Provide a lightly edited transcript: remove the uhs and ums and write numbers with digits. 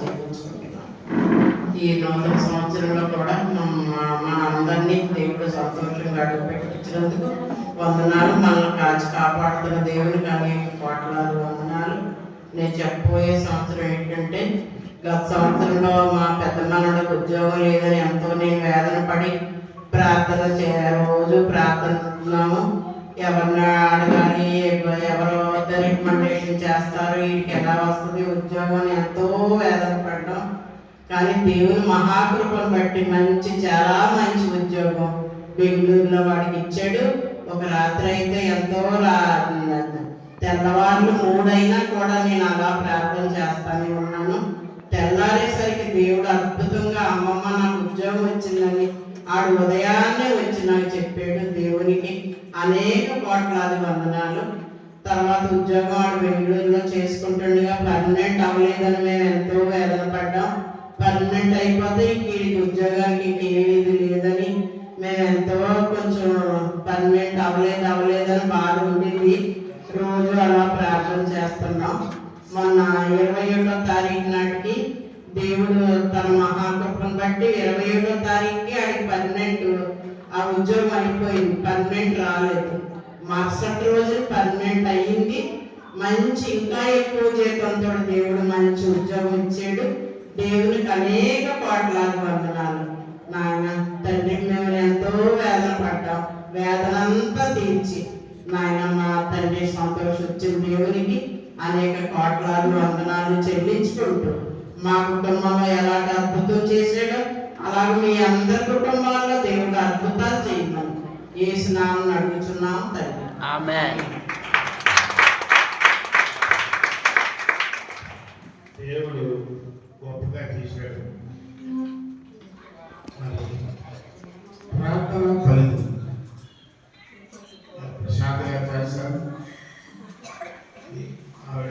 చెల్లించుకుంటున్నాం. ఈ నూతన సంవత్సరంలో కూడా మా అందరినీ దేవుడు సంతోషంగా అడుగు పెట్టించినందుకు వందనాలు. మనల్ని కాచి కాపాడుతున్న దేవునికి అనేక కోట్లాది వందనాలు. నేను చెప్పబోయే సంవత్సరం ఏంటంటే, గత సంవత్సరంలో మా పెద్ద మనవడికి ఉద్యోగం లేదని ఎంతో నేను వేదన పడి రోజు ప్రార్థిస్తున్నాము. ఎవరిని అడగాలి, ఎవరు రికమెండేషన్ చేస్తారు, వీటికి ఎలా వస్తుంది ఉద్యోగం అని ఎంతో వేదన పడ్డాం. కానీ దేవుని మహాకృపను బట్టి చాలా మంచి ఉద్యోగం బెంగళూరులో వాడికి ఇచ్చాడు. ఒక రాత్రి అయితే ఎంతో తెల్లవారులు 3 అయినా కూడా నేను అలా ప్రార్థన చేస్తానే ఉన్నాను. తెల్లారేసరికి దేవుడు అద్భుతంగా అమ్మమ్మ నాకు ఉద్యోగం వచ్చిందని ఆడు ఉదయాన్నే వచ్చి నాకు చెప్పాడు. దేవునికి అనేక కోట్లాది వందనాలు. తర్వాత ఉద్యోగం ఆడు బెంగళూరులో చేసుకుంటుండగా పర్మనెంట్ అవ్వలేదని మేము ఎంతో వేదన పడ్డాం. పర్మనెంట్ అయిపోతే వీడికి ఉద్యోగానికి ఏమీ లేదని మేము ఎంతో కొంచెం పర్మనెంట్ అవ్వలేదని బాధ ఉండేది. రోజు అలా ప్రార్థన చేస్తున్నాం. మొన్న 27వ తారీఖు నాటికి దేవుడు తన మహాకృపను బట్టి 27వ తారీఖుకి ఆడికి పర్మనెంట్ ఆ ఉద్యోగం అయిపోయింది. పర్మనెంట్ రాలేదు. మరుసటి రోజు పర్మనెంట్ అయ్యింది. మంచి ఇంకా ఎక్కువ జీతంతో దేవుడు మంచి ఉద్యోగం ఇచ్చాడు. దేవునికి అనేక కోట్లాది వందనాలు. నాయన తండ్రి, మేము ఎంతో వేదన పడ్డాం. వేదనంతా తీర్చి నాయన మా తండ్రి సంతోషించిన దేవునికి అనేక కోట్లాది వందనాలు చెల్లించుకుంటూ మా కుటుంబంలో ఎలాంటి అద్భుతం చేశాడో అలాగే మీ అందరి కుటుంబాల్లో దేవుడు అద్భుతాలు చేయమని యేసు నామమున అడుగుచున్నాం తండ్రి. ఆమేన్. దేవుడు గొప్పగా చేశాడు. ప్రార్థన ఫలితం ప్రశాంతంగా చేశారు. ఆవిడ